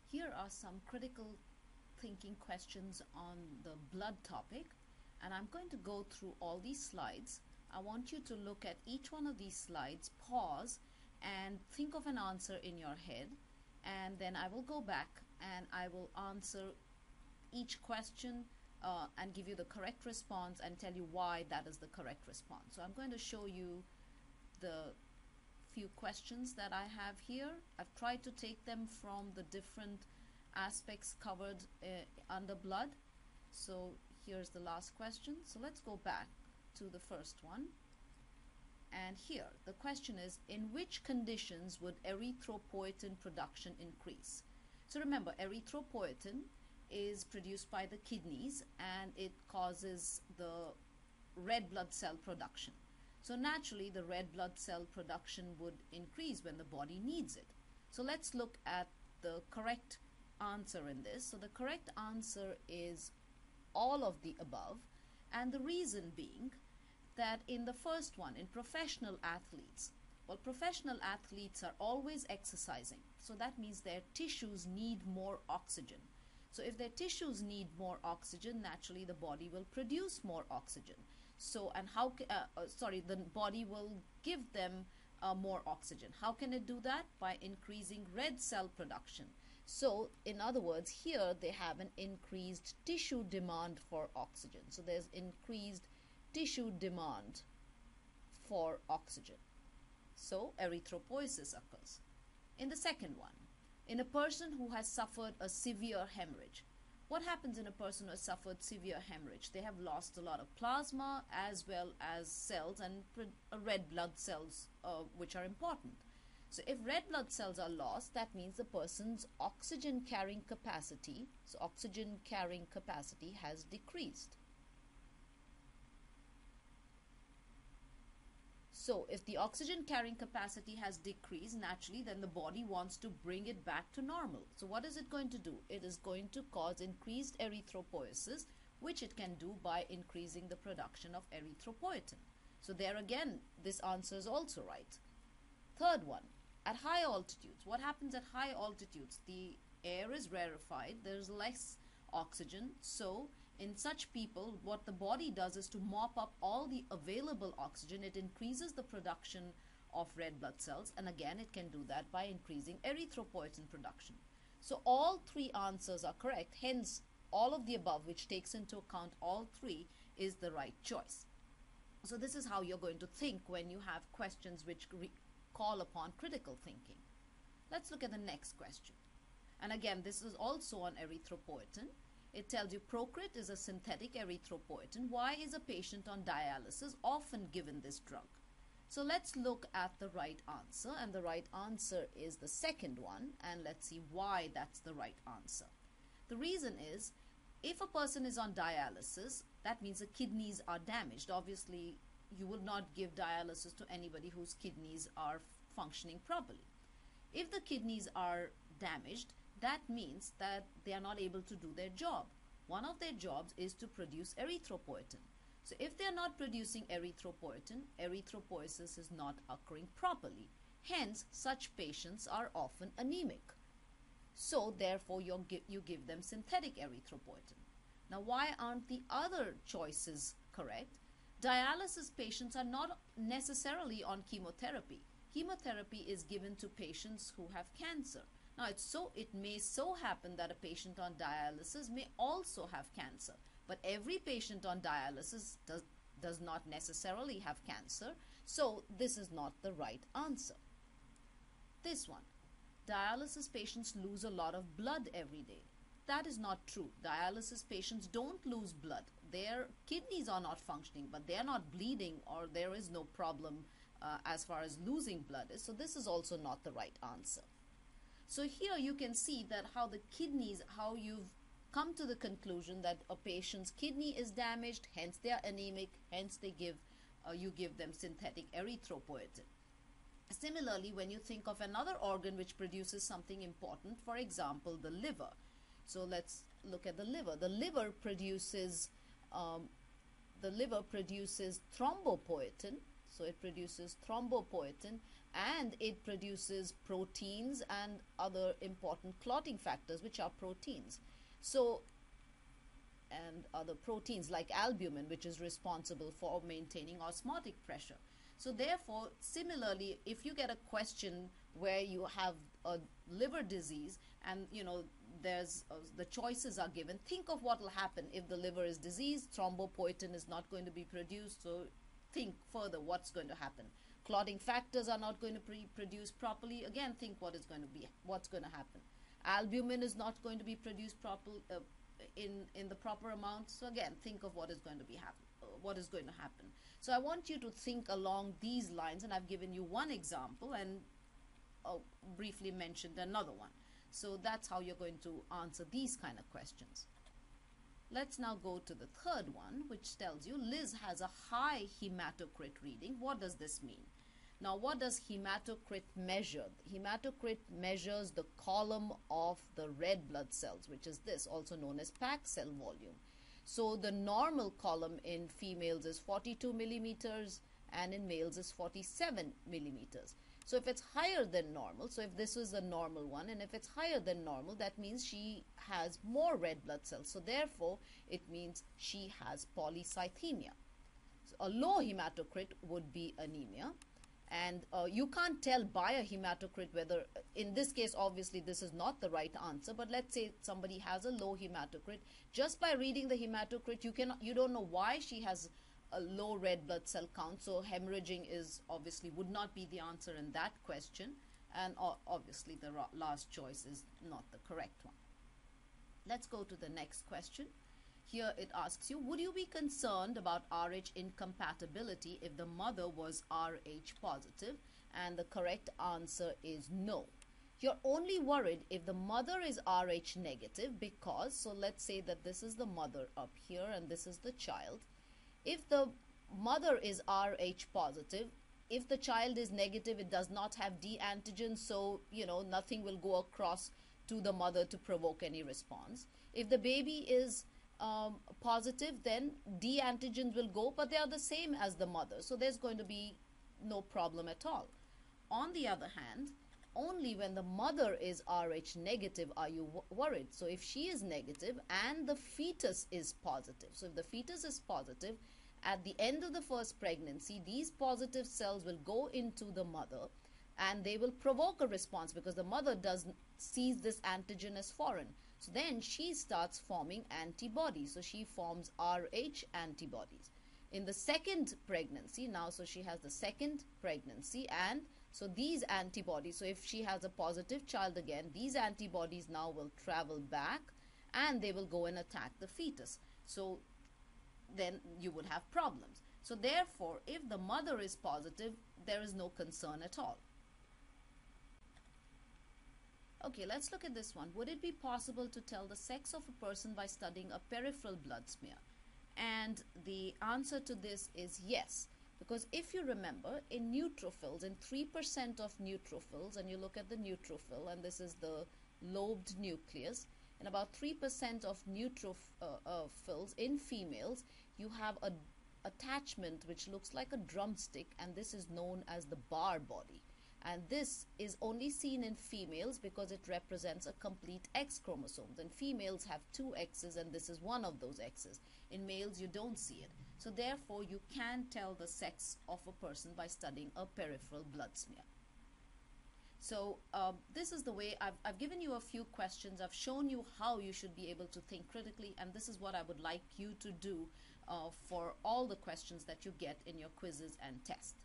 Here are some critical thinking questions on the blood topic, and I'm going to go through all these slides. I want you to look at each one of these slides, pause, and think of an answer in your head, and then I will go back and I will answer each question and give you the correct response and tell you why that is the correct response. So I'm going to show you the few questions that I have here. I've tried to take them from the different aspects covered under blood. So here's the last question. So let's go back to the first one. And here the question is, in which conditions would erythropoietin production increase? So remember, erythropoietin is produced by the kidneys and it causes the red blood cell production. So naturally the red blood cell production would increase when the body needs it. So let's look at the correct answer in this. So the correct answer is all of the above, and the reason being that in the first one, in professional athletes, well, professional athletes are always exercising, so that means their tissues need more oxygen. So if their tissues need more oxygen, naturally the body will produce more oxygen. So, and how, the body will give them more oxygen. How can it do that? By increasing red cell production. So, in other words, here they have an increased tissue demand for oxygen. So, there's increased tissue demand for oxygen. So, erythropoiesis occurs. In the second one, in a person who has suffered a severe hemorrhage. What happens in a person who has suffered severe hemorrhage? They have lost a lot of plasma as well as cells and red blood cells, which are important. So if red blood cells are lost, that means the person's oxygen carrying capacity, has decreased. So if the oxygen carrying capacity has decreased, naturally then the body wants to bring it back to normal. So what is it going to do? It is going to cause increased erythropoiesis, which it can do by increasing the production of erythropoietin. So there again, this answer is also right. Third one, at high altitudes. What happens at high altitudes? The air is rarefied, there's less oxygen. So in such people, what the body does is to mop up all the available oxygen. It increases the production of red blood cells, and again it can do that by increasing erythropoietin production. So all three answers are correct, hence all of the above, which takes into account all three, is the right choice. So this is how you're going to think when you have questions which call upon critical thinking. Let's look at the next question. And again, this is also on erythropoietin. It tells you Procrit is a synthetic erythropoietin. Why is a patient on dialysis often given this drug? So let's look at the right answer, and the right answer is the second one, and let's see why that's the right answer. The reason is, if a person is on dialysis, that means the kidneys are damaged. Obviously, you would not give dialysis to anybody whose kidneys are functioning properly. If the kidneys are damaged, that means that they are not able to do their job. One of their jobs is to produce erythropoietin. So if they are not producing erythropoietin, erythropoiesis is not occurring properly. Hence, such patients are often anemic. So therefore, you give them synthetic erythropoietin. Now, why aren't the other choices correct? Dialysis patients are not necessarily on chemotherapy. Chemotherapy is given to patients who have cancer. Now, it may so happen that a patient on dialysis may also have cancer, but every patient on dialysis does not necessarily have cancer, so this is not the right answer. This one, dialysis patients lose a lot of blood every day. That is not true. Dialysis patients don't lose blood. Their kidneys are not functioning, but they are not bleeding, or there is no problem as far as losing blood is. So this is also not the right answer. So here you can see that how you've come to the conclusion that a patient's kidney is damaged, hence they are anemic, hence you give them synthetic erythropoietin. Similarly, when you think of another organ which produces something important, for example, the liver. So let's look at the liver. The liver produces thrombopoietin. So it produces thrombopoietin, and it produces proteins and other important clotting factors, which are proteins. So, and other proteins like albumin, which is responsible for maintaining osmotic pressure. So therefore, similarly, if you get a question where you have a liver disease and there's the choices are given, think of what will happen if the liver is diseased. Thrombopoietin is not going to be produced, so think further what's going to happen. Clotting factors are not going to be produced properly. Again, think what's going to happen. Albumin is not going to be produced properly in the proper amount. So again, think of what is going to happen. So I want you to think along these lines, and I've given you one example and briefly mentioned another one. So that's how you're going to answer these kind of questions. Let's now go to the third one, which tells you Liz has a high hematocrit reading. What does this mean? Now, what does hematocrit measure? Hematocrit measures the column of the red blood cells, which is this, also known as packed cell volume. So the normal column in females is 42 millimeters and in males is 47 millimeters. So if it's higher than normal, so if this is a normal one, and if it's higher than normal, that means she has more red blood cells. So therefore, it means she has polycythemia. So a low hematocrit would be anemia. And you can't tell by a hematocrit whether, in this case, obviously this is not the right answer, but let's say somebody has a low hematocrit. Just by reading the hematocrit, you don't know why she has a low red blood cell count. So hemorrhaging would not be the answer in that question, and obviously the last choice is not the correct one. Let's go to the next question. Here it asks you, would you be concerned about Rh incompatibility if the mother was Rh positive? And the correct answer is no. You're only worried if the mother is Rh negative, because, so let's say that this is the mother up here and this is the child. If the mother is Rh positive, if the child is negative, it does not have D antigen, so nothing will go across to the mother to provoke any response. If the baby is positive, then D antigens will go, but they are the same as the mother, so there's going to be no problem at all. On the other hand, only when the mother is Rh negative are you worried. So if she is negative and the fetus is positive, so if the fetus is positive, at the end of the first pregnancy, these positive cells will go into the mother and they will provoke a response because the mother sees this antigen as foreign. So then she starts forming antibodies. So she forms Rh antibodies. In the second pregnancy, now, so she has the second pregnancy, and so these antibodies, so if she has a positive child again, these antibodies now will travel back and they will go and attack the fetus. So then you would have problems. So therefore, if the mother is positive, there is no concern at all. Okay, let's look at this one. Would it be possible to tell the sex of a person by studying a peripheral blood smear? And the answer to this is yes. Because if you remember, in neutrophils, in 3% of neutrophils, and you look at the neutrophil, and this is the lobed nucleus, in about 3% of neutrophils in females, you have an attachment which looks like a drumstick, and this is known as the bar body. And this is only seen in females because it represents a complete X chromosomes. And females have 2 X's, and this is one of those X's. In males, you don't see it. So therefore, you can tell the sex of a person by studying a peripheral blood smear. So this is the way I've given you a few questions. I've shown you how you should be able to think critically, and this is what I would like you to do for all the questions that you get in your quizzes and tests.